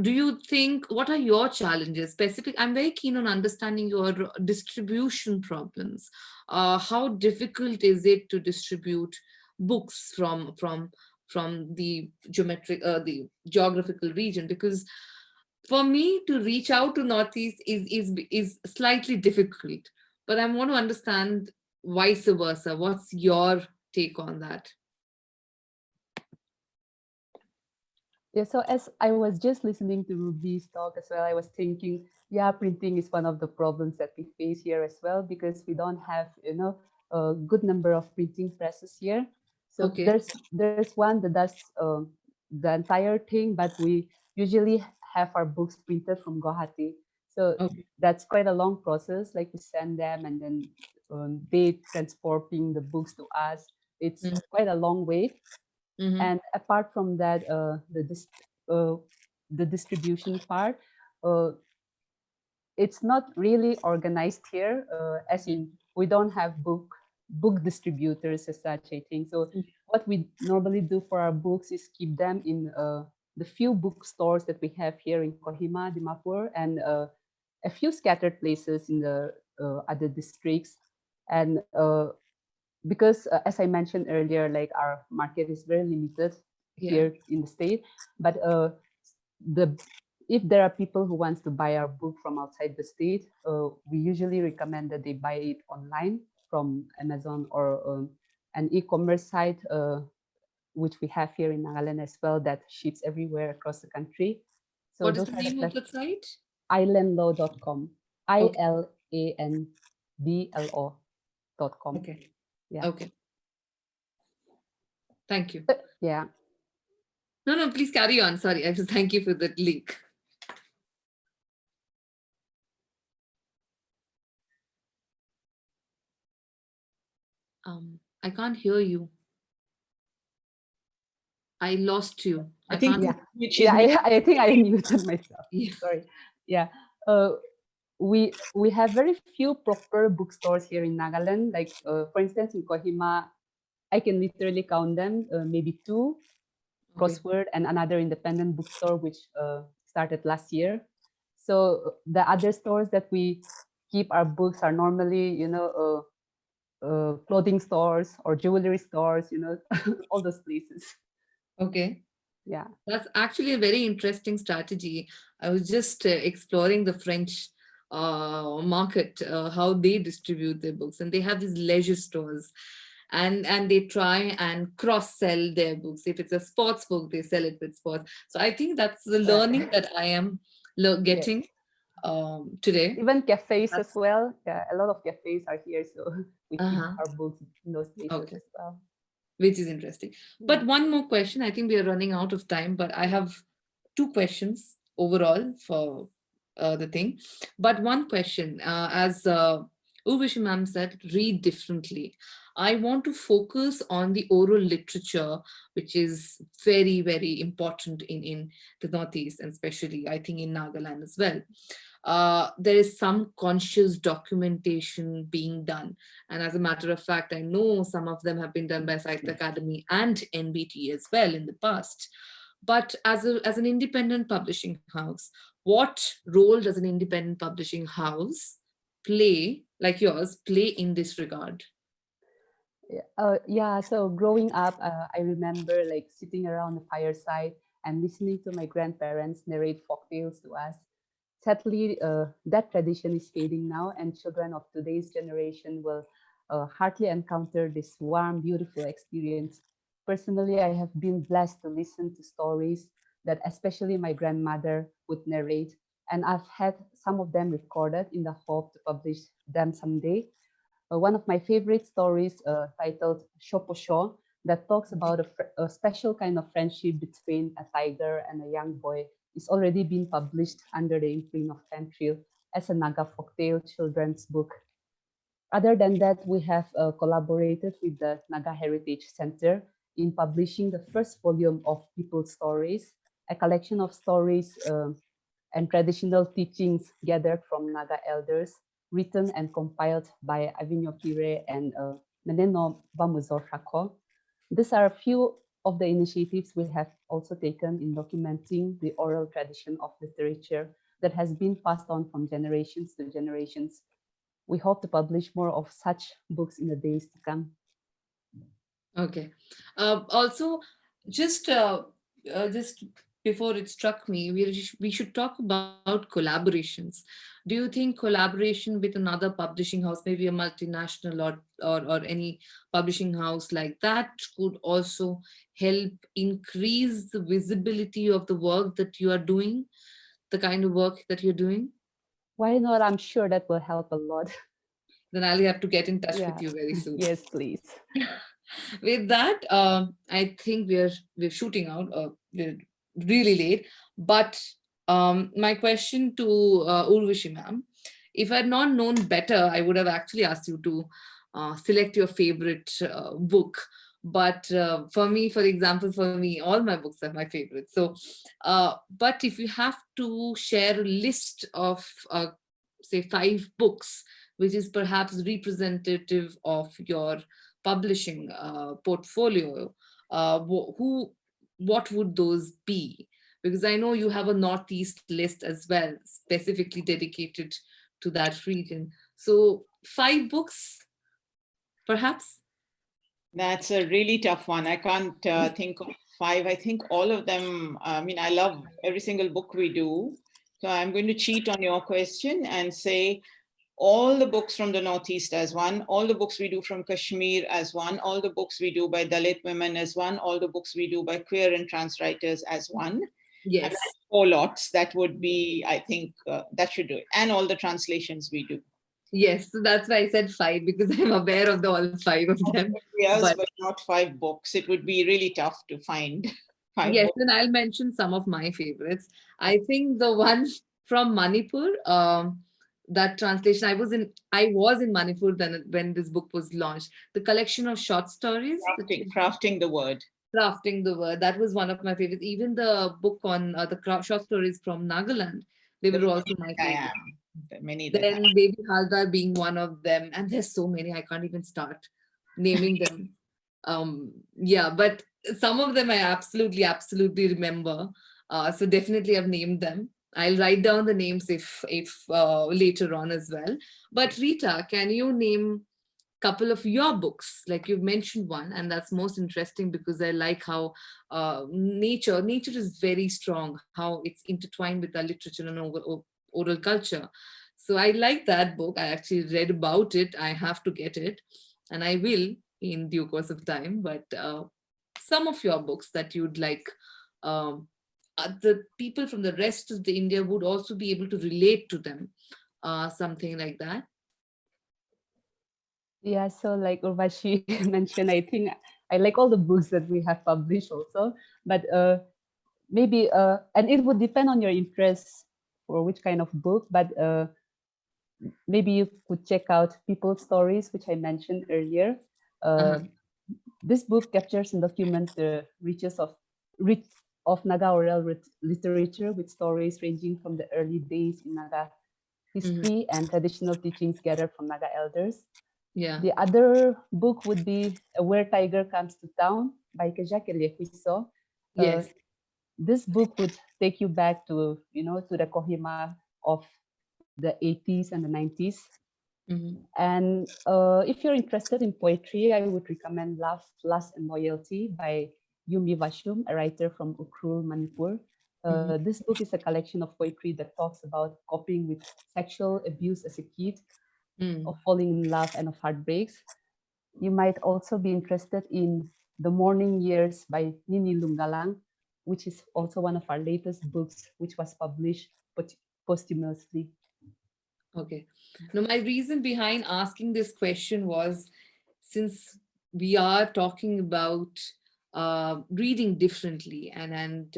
do you think, what are your challenges specific? I'm very keen on understanding your distribution problems. How difficult is it to distribute books from the geographical region? Because for me to reach out to Northeast is slightly difficult, but I want to understand vice versa. What's your take on that? Yeah, so as I was just listening to Ruby's talk as well, I was thinking, yeah, printing is one of the problems that we face here as well, because we don't have, a good number of printing presses here. So Okay. there's one that does the entire thing, but we usually have our books printed from Guwahati. So Okay. that's quite a long process. Like we send them, and then they transporting the books to us. It's Mm, quite a long wait. And apart from that, the distribution part, it's not really organized here, as in we don't have book distributors as such, I think. So what we normally do for our books is keep them in the few bookstores that we have here in Kohima, Dimapur, and a few scattered places in the other districts. And because as I mentioned earlier, like our market is very limited here in the state, but if there are people who wants to buy our book from outside the state, we usually recommend that they buy it online from Amazon or an e-commerce site, which we have here in Nagaland as well, that ships everywhere across the country. So what is the name of the site? Islandlo.com. ILANDLO.com. Okay. Yeah. Okay. Thank you. Yeah. No, please carry on. Sorry, I just thank you for the link. I can't hear you. I lost you. I think I think I muted myself. Yeah. Sorry. Yeah. We have very few proper bookstores here in Nagaland. Like for instance, in Kohima, I can literally count them. Maybe two, Crossword, and another independent bookstore which started last year. So the other stores that we keep our books are normally, clothing stores or jewelry stores, all those places. Okay. Yeah. That's actually a very interesting strategy. I was just exploring the French market, how they distribute their books, and they have these leisure stores, and they try and cross sell their books. If it's a sports book, they sell it with sports. So I think that's the learning that I am getting today. Even cafes as well. Yeah, a lot of cafes are here, so we keep our books in those places as well. Which is interesting. But one more question. I think we are running out of time, but I have two questions overall for the thing. But one question, as Urvashi ma'am said, read differently. I want to focus on the oral literature, which is very, very important in the Northeast, and especially, I think, in Nagaland as well. There is some conscious documentation being done. And as a matter of fact, I know some of them have been done by Sahitya Academy and NBT as well in the past. But as an independent publishing house, what role does an independent publishing house play, like yours, play in this regard? Yeah, so growing up, I remember like sitting around the fireside and listening to my grandparents narrate folktales to us. Sadly, that tradition is fading now, and children of today's generation will hardly encounter this warm, beautiful experience. Personally, I have been blessed to listen to stories that especially my grandmother would narrate, and I've had some of them recorded in the hope to publish them someday. One of my favorite stories, titled Shoposho, that talks about a special kind of friendship between a tiger and a young boy, is already being published under the imprint of Fentrill as a Naga folktale children's book. Other than that, we have collaborated with the Naga Heritage Center in publishing the first volume of People's Stories, a collection of stories and traditional teachings gathered from Naga elders, written and compiled by Avinyo Kire and Meneno Bamuzor Shako. These are a few of the initiatives we have also taken in documenting the oral tradition of literature that has been passed on from generations to generations. We hope to publish more of such books in the days to come. Okay. Also, just before it struck me, we should talk about collaborations. Do you think collaboration with another publishing house, maybe a multinational or any publishing house like that, could also help increase the visibility of the work that you are doing, the kind of work that you're doing? Why not? I'm sure that will help a lot. Then I'll have to get in touch with you very soon. Yes, please. With that, I think we're shooting out. We're really late. But my question to Urvashi ma'am, if I had not known better, I would have actually asked you to select your favorite book. But for me, for example, for me, all my books are my favorite. So, but if you have to share a list of, say, 5 books, which is perhaps representative of your publishing portfolio, what would those be? Because I know you have a Northeast list as well, specifically dedicated to that region. So 5 books, perhaps? That's a really tough one. I can't think of 5. I think all of them, I mean, I love every single book we do. So I'm going to cheat on your question and say all the books from the Northeast as one, all the books we do from Kashmir as one, all the books we do by Dalit women as one, all the books we do by queer and trans writers as one. Yes. And that's 4 lots. That would be, I think, that should do it. And all the translations we do. Yes, so that's why I said 5, because I'm aware of all 5 of them. Yes, but not 5 books. It would be really tough to find 5 yes, books. and I'll mention some of my favorites. I think the one from Manipur, that translation, I was in Manipur when this book was launched. The collection of short stories. Crafting the Word. Crafting the Word. That was one of my favorites. Even the book on short stories from Nagaland, they were also my favorite. Then Baby Haldar being one of them, and there's so many I can't even start naming them. Yeah, but some of them I absolutely remember. So definitely I've named them. I'll write down the names if later on as well. But Rita, can you name a couple of your books? Like you've mentioned one, and that's most interesting because I like how nature is very strong, how it's intertwined with our literature and oral culture. So I like that book. I actually read about it. I have to get it, and I will in due course of time. But some of your books that you'd like the people from the rest of the India would also be able to relate to them, something like that. Yeah, so like Urvashi mentioned, I think I like all the books that we have published also, but maybe, and it would depend on your interests for which kind of book, but maybe you could check out People's Stories, which I mentioned earlier. This book captures and documents the riches of Naga oral literature with stories ranging from the early days in Naga history and traditional teachings gathered from Naga elders. Yeah. The other book would be Where Tiger Comes to Town by Kaja Kelyefiso. Yes. This book would take you back to, to the Kohima of the 80s and the 90s. And if you're interested in poetry, I would recommend Love, Lust, and Loyalty by Yumi Vashum, a writer from Ukrul, Manipur. This book is a collection of poetry that talks about coping with sexual abuse as a kid, of falling in love, and of heartbreaks. You might also be interested in The Morning Years by Nini Lungalang, which is also one of our latest books, which was published posthumously. Okay. Now, my reason behind asking this question was, since we are talking about reading differently and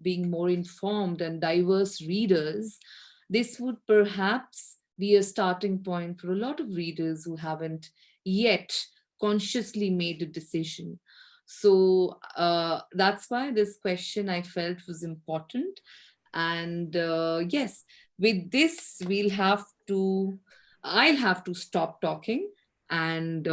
being more informed and diverse readers, this would perhaps be a starting point for a lot of readers who haven't yet consciously made a decision. So that's why this question I felt was important. And yes, with this, I'll have to stop talking and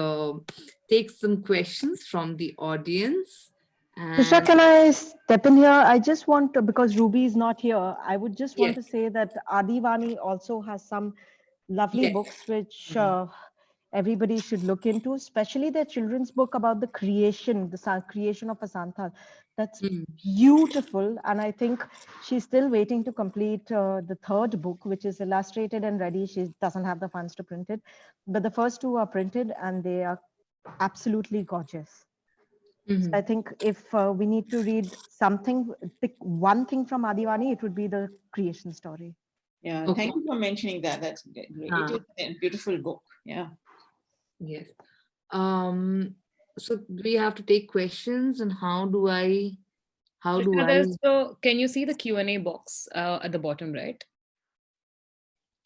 take some questions from the audience. Trisha, can I step in here? I just want to, because Ruby is not here, I would just want to say that Adivani also has some lovely books which everybody should look into, especially their children's book about the creation of a Santhal. That's beautiful. And I think she's still waiting to complete the 3rd book, which is illustrated and ready. She doesn't have the funds to print it. But the first 2 are printed and they are absolutely gorgeous. So I think if we need to read something, pick one thing from Adivani, it would be the creation story. Yeah, thank you for mentioning that. That's great. It is a beautiful book. Yeah. Yes. So we have to take questions, and how do I? So can you see the Q&A box at the bottom right?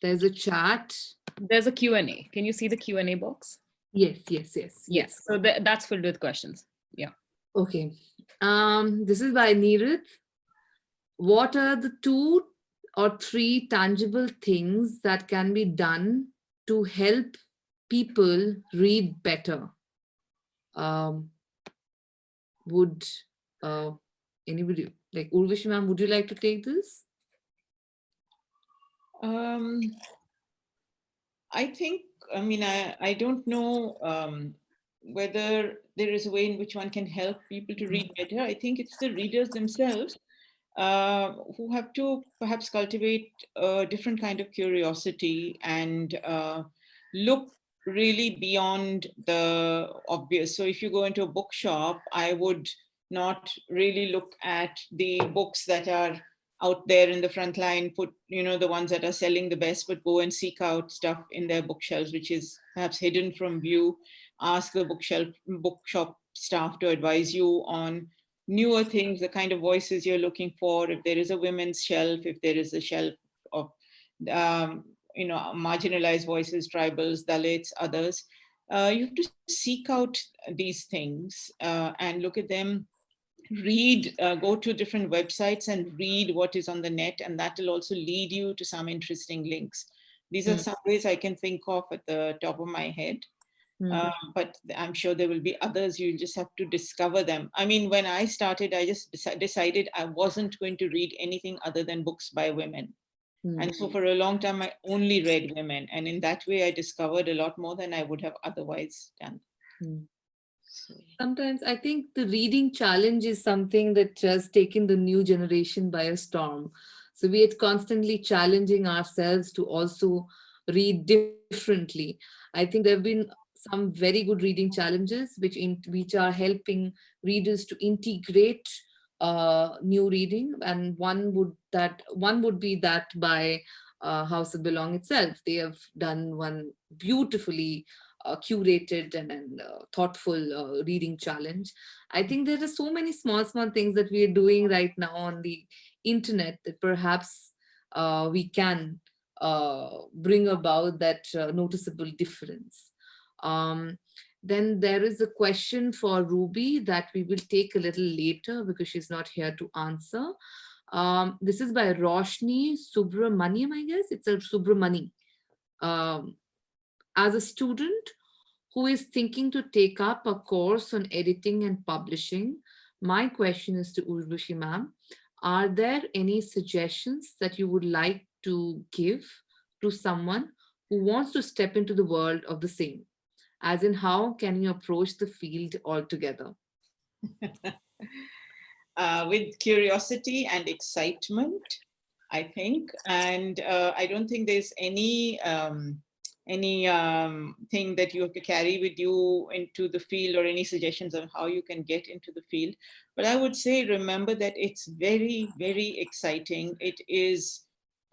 There's a chat. There's a Q&A. Can you see the Q&A box? Yes. So that's filled with questions. Yeah. Okay. This is by Neerith. What are the 2 or 3 tangible things that can be done to help people read better? Would anybody, like Urvashi ma'am, would you like to take this? I think, I don't know whether there is a way in which one can help people to read better. I think it's the readers themselves who have to perhaps cultivate a different kind of curiosity and look really beyond the obvious. So if you go into a bookshop, I would not really look at the books that are out there in the front line, put, the ones that are selling the best, but go and seek out stuff in their bookshelves, which is perhaps hidden from view. Ask the bookshop staff to advise you on newer things, the kind of voices you're looking for. If there is a women's shelf, if there is a shelf of, marginalized voices, tribals, Dalits, others, you have to seek out these things and look at them, read, go to different websites and read what is on the net, and that will also lead you to some interesting links. These are some ways I can think of at the top of my head. But I'm sure there will be others. You just have to discover them. I mean, when I started, I just decided I wasn't going to read anything other than books by women. And so for a long time, I only read women. And in that way, I discovered a lot more than I would have otherwise done. Sometimes I think the reading challenge is something that has taken the new generation by a storm. So we are constantly challenging ourselves to also read differently. I think there have been some very good reading challenges which are helping readers to integrate new reading, and one would be that by House of Belong itself. They have done one beautifully curated and thoughtful reading challenge. I think there are so many small things that we are doing right now on the internet that perhaps we can bring about that noticeable difference. Then there is a question for Ruby that we will take a little later because she's not here to answer. This is by Roshni Subramaniam, I guess. It's a Subramani. As a student who is thinking to take up a course on editing and publishing, my question is to Urvashi ma'am. Are there any suggestions that you would like to give to someone who wants to step into the world of the same? As in, how can you approach the field altogether? With curiosity and excitement, I think. And I don't think there's any thing that you have to carry with you into the field or any suggestions on how you can get into the field. But I would say, remember that it's very, very exciting. It is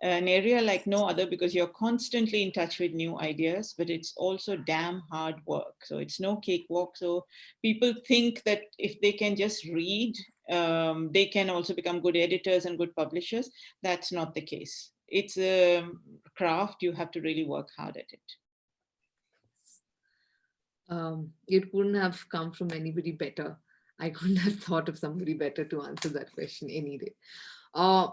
an area like no other because you're constantly in touch with new ideas, but it's also damn hard work. So it's no cakewalk. So people think that if they can just read, they can also become good editors and good publishers. That's not the case. It's a craft. You have to really work hard at it. It wouldn't have come from anybody better. I couldn't have thought of somebody better to answer that question any day.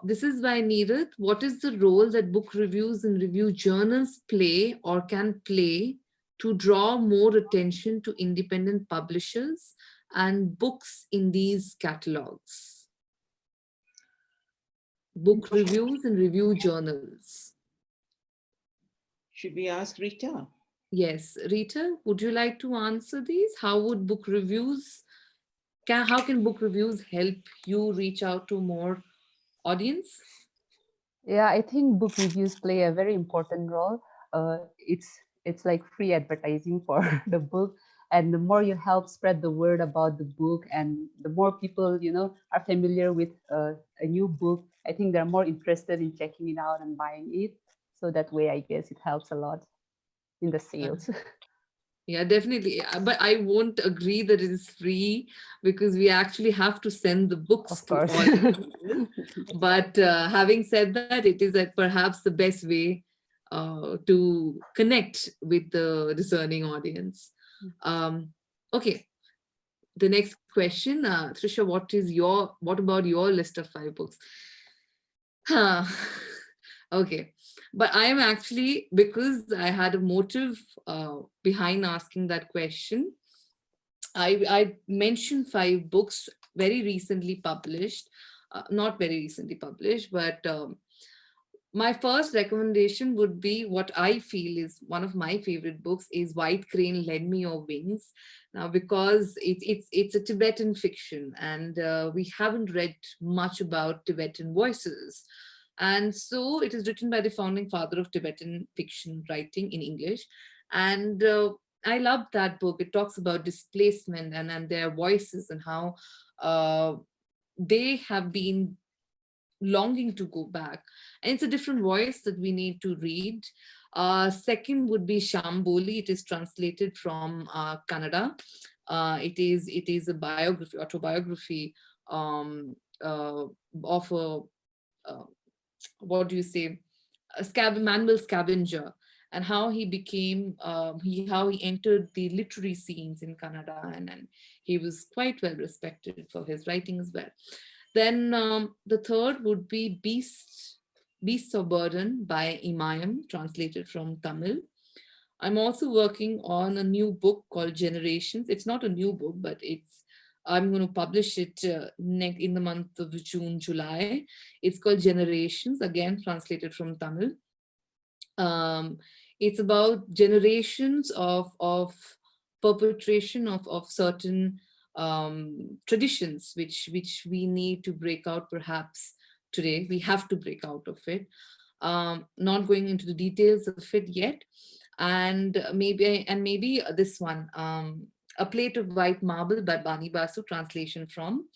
This is by Neerith. What is the role that book reviews and review journals play or can play to draw more attention to independent publishers and books in these catalogs? Book reviews and review journals. Should we ask Rita? Yes, Rita, would you like to answer these? How can book reviews help you reach out to more audience? Yeah, I think book reviews play a very important role. It's like free advertising for the book, and the more you help spread the word about the book, and the more people are familiar with a new book, I think they're more interested in checking it out and buying it. So that way, I guess it helps a lot in the sales. Yeah, definitely. But I won't agree that it is free because we actually have to send the books Of to course. all people. But having said that, it is perhaps the best way to connect with the discerning audience. Okay. the next question, Trisha, what about your list of 5 books? Huh. Okay, but I am actually, because I had a motive behind asking that question, I mentioned 5 books very recently published, not very recently published, but my first recommendation would be what I feel is one of my favorite books is White Crane, Lend Me Your Wings. Now, because it's a Tibetan fiction, and we haven't read much about Tibetan voices. And so it is written by the founding father of Tibetan fiction writing in English. And I love that book. It talks about displacement and their voices and how they have been longing to go back. And it's a different voice that we need to read. Second would be Shamboli. It is translated from Kannada. It is a biography, autobiography of a what do you say, a manual scavenger, and how he became how he entered the literary scenes in Kannada, and he was quite well respected for his writing as well. Then the third would be Beasts of Burden by Imayam, translated from Tamil. I'm also working on a new book called Generations. It's not a new book, but I'm going to publish it in the month of June, July. It's called Generations, again translated from Tamil. It's about generations of perpetration of certain traditions, which we need to break out perhaps today. We have to break out of it. Not going into the details of it yet. And maybe this one, A Plate of White Marble by Bani Basu, translation from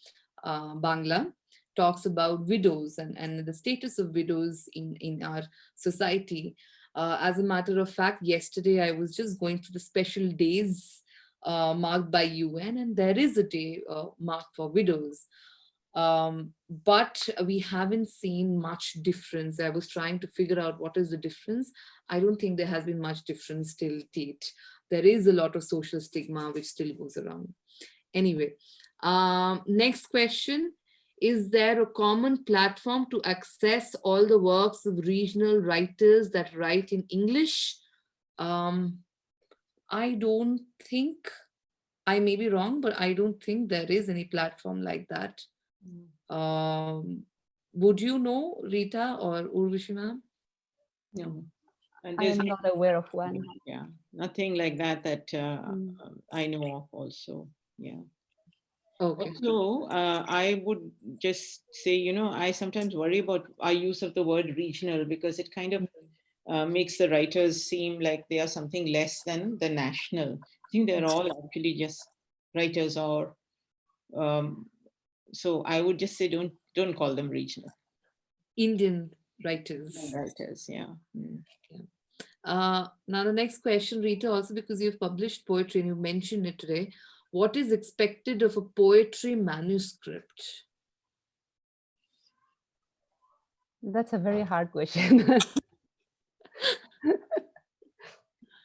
Bangla, talks about widows and the status of widows in our society. As a matter of fact, yesterday I was just going through the special days marked by UN, and there is a day marked for widows. But we haven't seen much difference. I was trying to figure out what is the difference. I don't think there has been much difference till date. There is a lot of social stigma which still goes around. Anyway, next question. Is there a common platform to access all the works of regional writers that write in English? I don't think, I may be wrong, but I don't think there is any platform like that. Would you know, Rita or Urvashi ma'am? No. And I am not aware of one. Yeah, nothing like that I know of also. Yeah. Okay. Also, I would just say, I sometimes worry about our use of the word regional, because it kind of makes the writers seem like they are something less than the national. I think they're all actually just writers, or so I would just say don't call them regional. Indian writers. Writers, yeah. Now the next question, Rita, also because you've published poetry and you mentioned it today, what is expected of a poetry manuscript? That's a very hard question.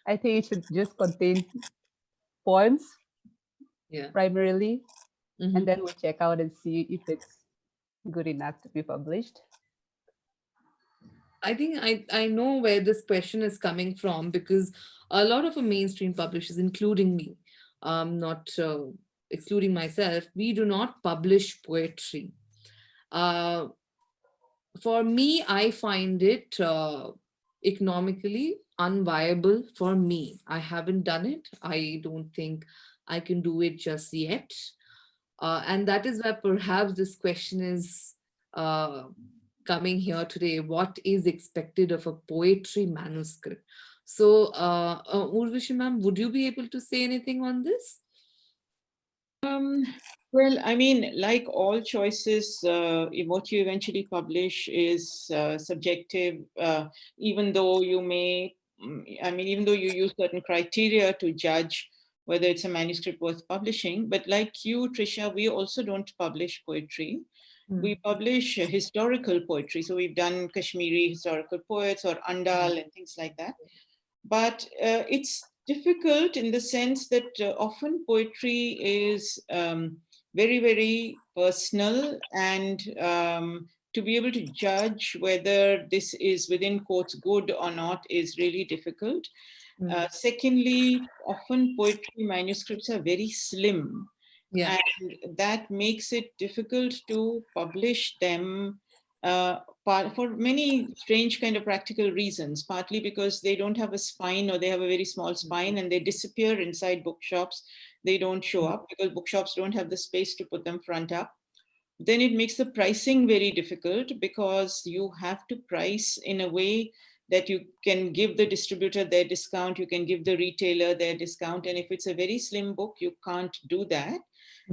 I think it should just contain poems, primarily, and then we'll check out and see if it's good enough to be published. I think I know where this question is coming from, because a lot of mainstream publishers, including me, not excluding myself, we do not publish poetry. For me, I find it economically unviable for me. I haven't done it. I don't think I can do it just yet. And that is why perhaps this question is coming here today. What is expected of a poetry manuscript? So, Urvashi ma'am, would you be able to say anything on this? Well, I mean, like all choices, what you eventually publish is subjective, even though you even though you use certain criteria to judge whether it's a manuscript worth publishing. But like you, Trisha, we also don't publish poetry. We publish historical poetry. So we've done Kashmiri historical poets or Andal and things like that. But it's difficult in the sense that often poetry is very, very personal, and to be able to judge whether this is within quotes good or not is really difficult. Secondly, often poetry manuscripts are very slim, Yeah. and that makes it difficult to publish them for many strange kind of practical reasons, partly because they don't have a spine, or they have a very small spine and they disappear inside bookshops. They don't show up because bookshops don't have the space to put them front up. Then it makes the pricing very difficult, because you have to price in a way that you can give the distributor their discount, you can give the retailer their discount. And if it's a very slim book, you can't do that.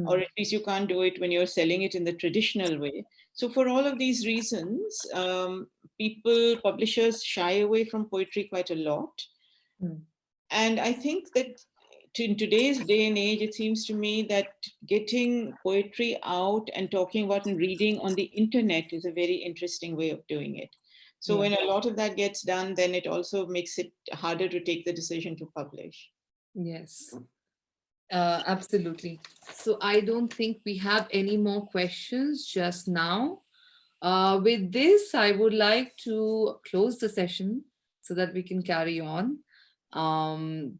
Or at least you can't do it when you're selling it in the traditional way. So for all of these reasons, publishers shy away from poetry quite a lot. And I think that in today's day and age, it seems to me that getting poetry out and talking about and reading on the internet is a very interesting way of doing it. So when a lot of that gets done, then it also makes it harder to take the decision to publish. Yes. Absolutely. So I don't think we have any more questions just now. With this, I would like to close the session so that we can carry on.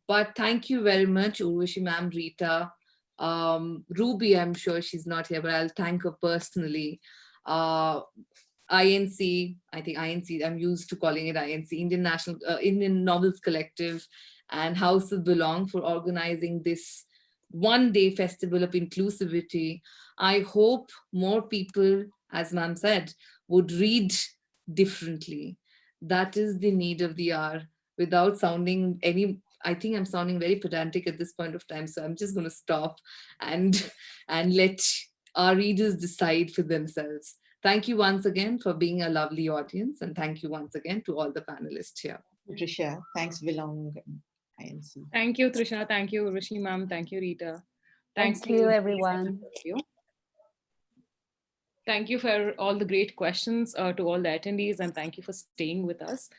But thank you very much, Urvashi ma'am, Rita. Ruby, I'm sure she's not here, but I'll thank her personally. INC, I think INC, I'm used to calling it INC, Indian Novels Collective, and House of Belong for organizing this one-day festival of inclusivity. I hope more people, as ma'am said, would read differently. That is the need of the hour. Without sounding I think I'm sounding very pedantic at this point of time, so I'm just going to stop and let our readers decide for themselves. Thank you once again for being a lovely audience, and thank you once again to all the panelists here. Trisha, thanks, Belong. INC. Thank you, Trisha. Thank you, Urvashi ma'am. Thank you, Rita. Thanks Thank you, everyone. Thank you for all the great questions to all the attendees, and thank you for staying with us.